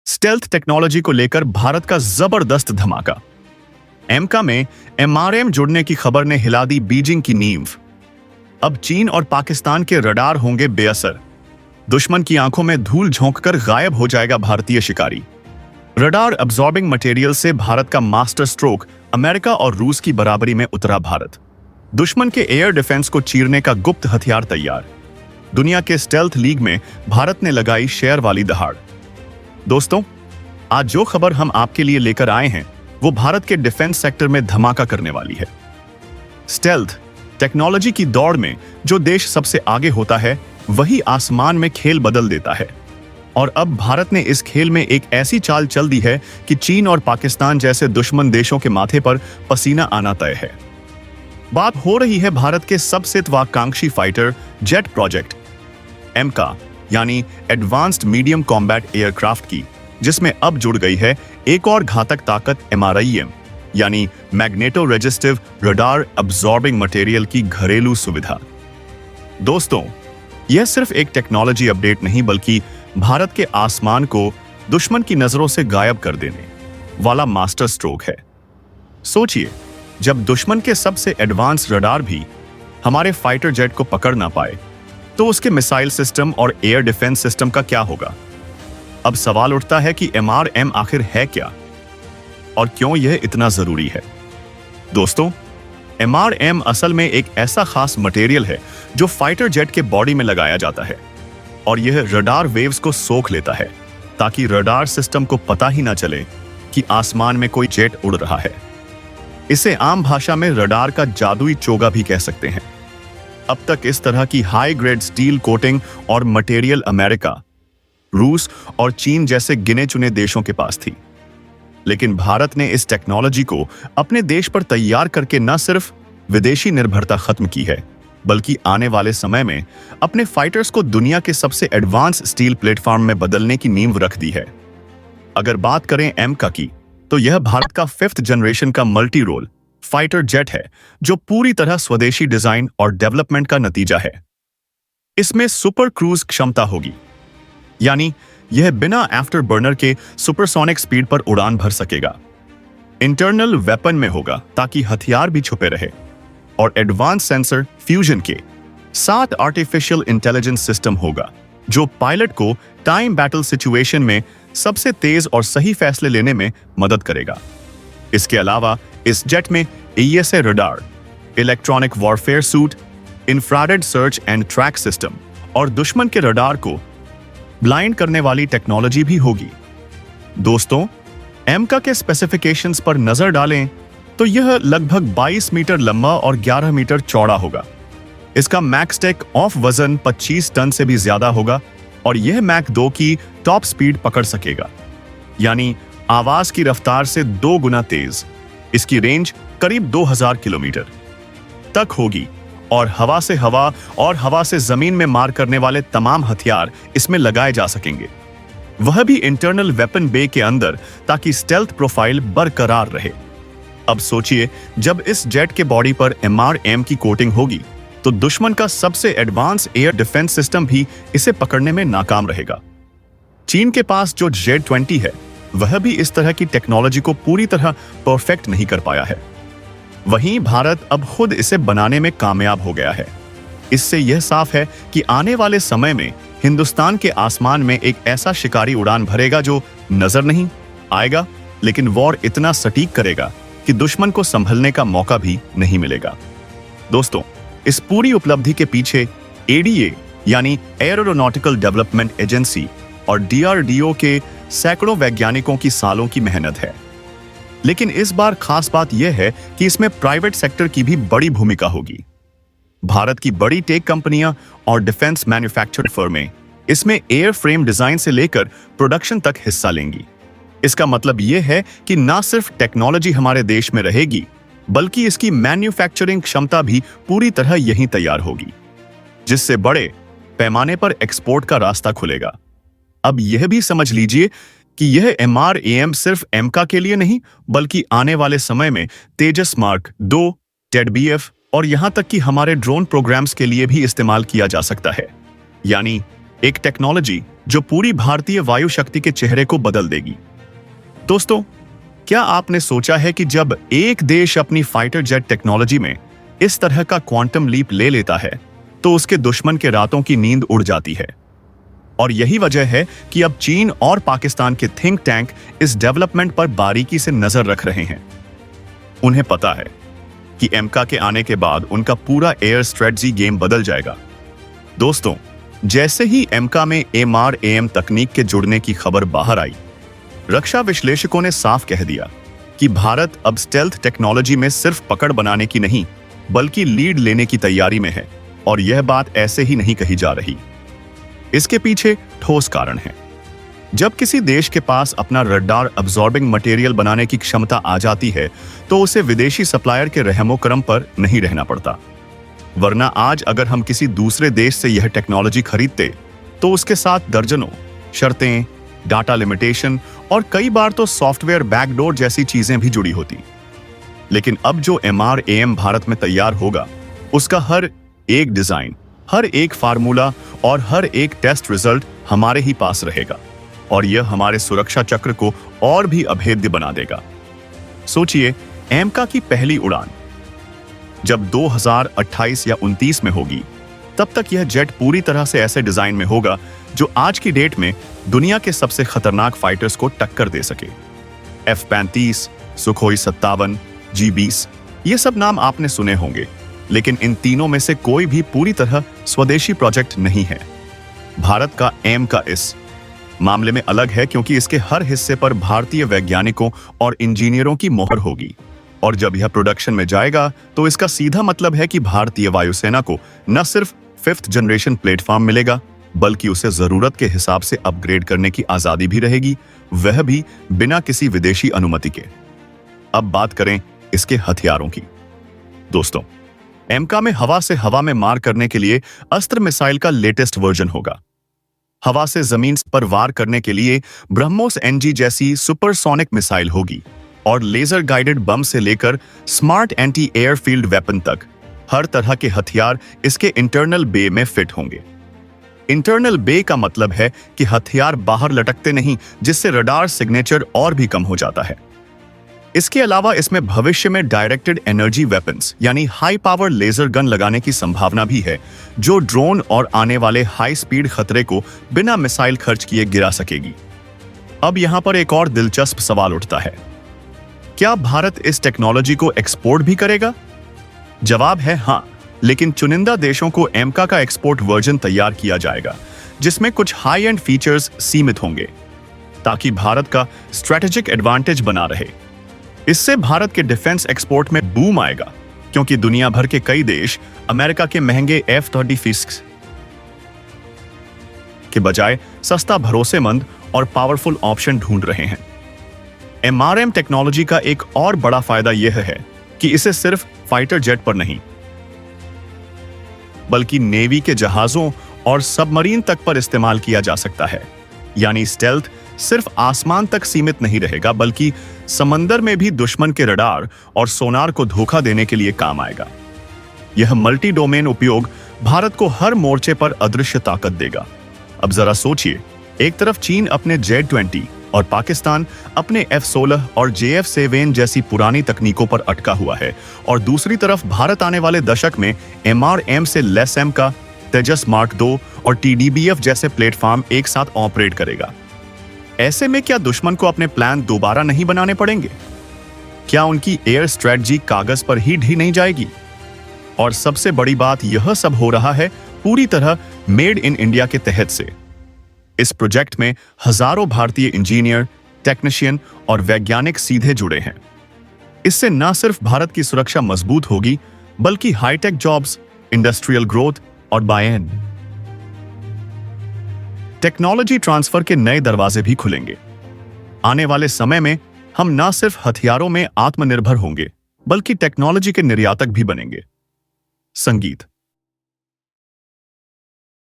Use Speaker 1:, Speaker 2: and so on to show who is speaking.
Speaker 1: Stealth technology को लेकर भारत का जबरदस्त धमाका। एमका में एमआरएम जुड़ने की खबर ने हिला दी बीजिंग की नींव। अब चीन और पाकिस्तान के रडार होंगे बेअसर। दुश्मन की आंखों में धूल झोंककर गायब हो जाएगा भारतीय शिकारी। रडार अब्सॉर्बिंग मटेरियल से भारत का मास्टर स्ट्रोक, अमेरिका और रूस की बराबरी में उतरा भारत। दुश्मन के एयर डिफेंस को चीरने का गुप्त हथियार तैयार। दुनिया के स्टेल्थ लीग में भारत ने लगाई शेर वाली दहाड़। दोस्तों, आज जो खबर हम आपके लिए लेकर आए हैं वो भारत के डिफेंस सेक्टर में धमाका करने वाली है। स्टेल्थ टेक्नोलॉजी की दौड़ में जो देश सबसे आगे होता है वही आसमान में खेल बदल देता है। और अब भारत ने इस खेल में एक ऐसी चाल चल दी है कि चीन और पाकिस्तान जैसे दुश्मन देशों के माथे पर पसीना आना तय है। बात हो रही है भारत के सबसे महत्वाकांक्षी फाइटर जेट प्रोजेक्ट एमका यानी एडवांस्ड मीडियम कॉम्बैट एयरक्राफ्ट की, जिसमें अब जुड़ गई है एक और घातक ताकत एमआरआईएम यानी magneto resistive radar absorbing material की घरेलू सुविधा। दोस्तों, यह सिर्फ एक टेक्नोलॉजी अपडेट नहीं बल्कि भारत के आसमान को दुश्मन की नजरों से गायब कर देने वाला मास्टर स्ट्रोक है। सोचिए, जब दुश्मन के सबसे एडवांस रडार भी हमारे फाइटर जेट को पकड़ ना पाए तो उसके मिसाइल सिस्टम और एयर डिफेंस सिस्टम का क्या होगा। अब सवाल उठता है कि एमआरएम आखिर है क्या और क्यों यह इतना जरूरी है। दोस्तों, एमआरएम असल में एक ऐसा खास मटेरियल है जो फाइटर जेट के बॉडी में लगाया जाता है और यह रडार वेव्स को सोख लेता है ताकि रडार सिस्टम को पता ही ना चले कि आसमान में कोई जेट उड़ रहा है। इसे आम भाषा में रडार का जादुई चोगा भी कह सकते हैं। अब तक इस तरह की हाई ग्रेड स्टील कोटिंग और मटेरियल अमेरिका, रूस और चीन जैसे गिने चुने देशों के पास थी, लेकिन भारत ने इस टेक्नोलॉजी को अपने देश पर तैयार करके न सिर्फ विदेशी निर्भरता खत्म की है बल्कि आने वाले समय में अपने फाइटर्स को दुनिया के सबसे एडवांस स्टील प्लेटफॉर्म में बदलने की नींव रख दी है। अगर बात करें एमका की, तो यह भारत का 5th जनरेशन का मल्टी रोल फाइटर जेट है जो पूरी तरह स्वदेशी डिजाइन और डेवलपमेंट का नतीजा है। इसमें सुपर क्रूज क्षमता होगी, यानी यह बिना आफ्टर बर्नर के सुपरसोनिक स्पीड पर उड़ान भर सकेगा। इंटरनल वेपन में होगा ताकि हथियार भी छुपे रहे, और एडवांस सेंसर फ्यूजन के साथ आर्टिफिशियल इंटेलिजेंस सिस्टम होगा जो पायलट को टाइम बैटल सिचुएशन में सबसे तेज और सही फैसले लेने में मदद करेगा। इसके अलावा इस जेट में ESA radar, electronic warfare suit, infrared search and track system और दुश्मन के रडार को ब्लाइंड करने वाली टेक्नोलॉजी भी होगी। दोस्तों, एमका के स्पेसिफिकेशंस पर नजर डालें तो यह लगभग 22 मीटर लंबा और 11 मीटर चौड़ा होगा। इसका मैक्स टेक ऑफ वजन 25 टन से भी ज्यादा होगा और यह मैक 2 की टॉप स्पीड पकड़ सकेगा, यानी आवाज की रफ्तार से 2 गुना तेज। इसकी रेंज करीब 2000 किलोमीटर तक होगी और हवा से जमीन में मार करने वाले तमाम हथियार इसमें लगाए जा सकेंगे, वह भी इंटरनल वेपन बे के अंदर, ताकि स्टेल्थ प्रोफाइल बरकरार रहे। अब सोचिए, जब इस जेट के बॉडी पर एमआरएम की कोटिंग होगी तो दुश्मन का सबसे एडवांस एयर डिफेंस सिस्टम भी इसे पकड़ने में नाकाम रहेगा। चीन के पास जो Z-20 है वह भी इस तरह की टेक्नोलॉजी को पूरी तरह परफेक्ट नहीं कर पाया है। वहीं भारत अब खुद इसे बनाने में कामयाब हो गया है। इससे यह साफ है कि आने वाले समय में हिंदुस्तान के आसमान में एक ऐसा शिकारी उड़ान भरेगा जो नजर नहीं आएगा, लेकिन वॉर इतना सटीक करेगा कि दुश्मन को संभलने का मौका भी नहीं मिलेगा। दोस्तों, इस पूरी उपलब्धि के पीछे ADA यानी एरोनॉटिकल डेवलपमेंट एजेंसी और DRDO के सैकड़ों वैज्ञानिकों की सालों की मेहनत है। लेकिन इस बार खास बात यह है कि इसमें प्राइवेट सेक्टर की भी बड़ी भूमिका होगी। भारत की बड़ी टेक कंपनियां और डिफेंस मैन्युफैक्चरिंग फर्में इसमें एयर फ्रेम डिजाइन से लेकर प्रोडक्शन तक हिस्सा लेंगी। इसका मतलब यह है कि न सिर्फ टेक्नोलॉजी हमारे देश में रहेगी बल्कि इसकी मैन्युफैक्चरिंग क्षमता भी पूरी तरह यहीं तैयार होगी, जिससे बड़े पैमाने पर एक्सपोर्ट का रास्ता खुलेगा। अब यह भी समझ लीजिए कि यह एमआरएम सिर्फ एमका के लिए नहीं बल्कि आने वाले समय में तेजस मार्क 2, TED-BF और यहां तक कि हमारे ड्रोन प्रोग्राम्स के लिए भी इस्तेमाल किया जा सकता है। यानी एक टेक्नोलॉजी जो पूरी भारतीय वायु शक्ति के चेहरे को बदल देगी। दोस्तों, क्या आपने सोचा है कि जब एक देश अपनी फाइटर जेट टेक्नोलॉजी में इस तरह का क्वांटम लीप ले लेता है तो उसके दुश्मन के रातों की नींद उड़ जाती है। और यही वजह है कि अब चीन और पाकिस्तान के थिंक टैंक इस डेवलपमेंट पर बारीकी से नजर रख रहे हैं। उन्हें पता है कि एमका के आने के बाद उनका पूरा एयर स्ट्रेटजी गेम बदल जाएगा। दोस्तों, जैसे ही एमका में एमआरएएम तकनीक के जुड़ने की खबर बाहर आई, रक्षा विश्लेषकों ने साफ कह दिया कि भारत अब स्टेल्थ टेक्नोलॉजी में सिर्फ पकड़ बनाने की नहीं बल्कि लीड लेने की तैयारी में है। और यह बात ऐसे ही नहीं कही जा रही, इसके पीछे ठोस कारण है। जब किसी देश के पास अपना रडार अब्सॉर्बिंग मटेरियल बनाने की क्षमता आ जाती है तो उसे विदेशी सप्लायर के रहमो करम पर नहीं रहना पड़ता। वरना आज अगर हम किसी दूसरे देश से यह टेक्नोलॉजी खरीदते तो उसके साथ दर्जनों शर्तें, डाटा लिमिटेशन और कई बार तो सॉफ्टवेयर बैकडोर जैसी चीजें भी जुड़ी होती। लेकिन अब जो एमआरएएम भारत में तैयार होगा, उसका हर एक डिजाइन, हर एक फार्मूला और हर एक टेस्ट रिजल्ट हमारे ही पास रहेगा और यह हमारे सुरक्षा चक्र को और भी अभेद्य बना देगा। सोचिए, एमका की पहली उड़ान जब 2028 या 29 में होगी, तब तक यह जेट पूरी तरह से ऐसे डिजाइन में होगा जो आज की डेट में दुनिया के सबसे खतरनाक फाइटर्स को टक्कर दे सके। F-35, सुखोई 57, G-20, ये सब नाम आपने सुने होंगे, लेकिन इन तीनों में से कोई भी पूरी तरह स्वदेशी प्रोजेक्ट नहीं है। भारत का एमका इस मामले में अलग है क्योंकि इसके हर हिस्से पर भारतीय वैज्ञानिकों और इंजीनियरों की मोहर होगी। और जब यह प्रोडक्शन में जाएगा तो इसका सीधा मतलब है कि भारतीय वायुसेना को न सिर्फ 5th जनरेशन प्लेटफॉर्म मिलेगा बल्कि उसे जरूरत के हिसाब से अपग्रेड करने की आजादी भी रहेगी, वह भी बिना किसी विदेशी अनुमति के। अब बात करें इसके हथियारों की। दोस्तों, एमका में हवा से हवा में मार करने के लिए अस्त्र मिसाइल का लेटेस्ट वर्जन होगा। हवा से जमीन पर वार करने के लिए ब्रह्मोस एनजी जैसी सुपरसोनिक मिसाइल होगी और लेजर गाइडेड बम से लेकर स्मार्ट एंटी एयरफील्ड वेपन तक हर तरह के हथियार इसके इंटरनल बे में फिट होंगे। इंटरनल बे का मतलब है कि हथियार बाहर लटकते नहीं, जिससे रडार सिग्नेचर और भी कम हो जाता है। इसके अलावा इसमें भविष्य में डायरेक्टेड एनर्जी वेपन्स यानी हाई पावर लेजर गन लगाने की संभावना भी है, जो ड्रोन और आने वाले हाई स्पीड खतरे को बिना मिसाइल खर्च किए गिरा सकेगी। अब यहां पर एक और दिलचस्प सवाल उठता है, क्या भारत इस टेक्नोलॉजी को एक्सपोर्ट भी करेगा? जवाब है हां, लेकिन चुनिंदा देशों को एमका का एक्सपोर्ट वर्जन तैयार किया जाएगा जिसमें कुछ हाई एंड फीचर्स सीमित होंगे ताकि भारत का स्ट्रेटेजिक एडवांटेज बना रहे। इससे भारत के डिफेंस एक्सपोर्ट में बूम आएगा क्योंकि दुनिया भर के कई देश अमेरिका के महंगे F-35 के बजाय सस्ता, भरोसेमंद और पावरफुल ऑप्शन ढूंढ रहे हैं। एमआरएम टेक्नोलॉजी का एक और बड़ा फायदा यह है कि इसे सिर्फ फाइटर जेट पर नहीं बल्कि नेवी के जहाजों और सबमरीन तक पर इस्तेमाल किया जा सकता है। यानी स्टेल्थ सिर्फ आसमान तक सीमित नहीं रहेगा बल्कि समंदर में भी दुश्मन के रडार और सोनार को धोखा देने के लिए काम आएगा। यह मल्टी डोमेन उपयोग भारत को हर मोर्चे पर अदृश्य ताकत देगा। अब जरा सोचिए, एक तरफ चीन अपने Z-20 और पाकिस्तान अपने F-16 और JF-7 जैसी पुरानी तकनीकों पर अटका हुआ है और दूसरी तरफ भारत आने वाले दशक में MRM से लेस M का तेजस मार्क 2 और TDBF जैसे प्लेटफॉर्म एक साथ ऑपरेट करेगा। ऐसे में क्या दुश्मन को अपने प्लान दोबारा नहीं बनाने पड़ेंगे? क्या उनकी एयर स्ट्रेटजी कागज पर ही ढी नहीं जाएगी? और सबसे बड़ी बात, यह सब हो रहा है पूरी तरह मेड इन इंडिया के तहत से। इस प्रोजेक्ट में हजारों भारतीय इंजीनियर, टेक्नीशियन और वैज्ञानिक सीधे जुड़े हैं। इससे न सिर्फ भारत की सुरक्षा मजबूत होगी बल्कि हाईटेक जॉब्स, इंडस्ट्रियल ग्रोथ और बाय-एंड टेक्नोलॉजी ट्रांसफर के नए दरवाजे भी खुलेंगे। आने वाले समय में हम न सिर्फ हथियारों में आत्मनिर्भर होंगे बल्कि टेक्नोलॉजी के निर्यातक भी बनेंगे। संगीत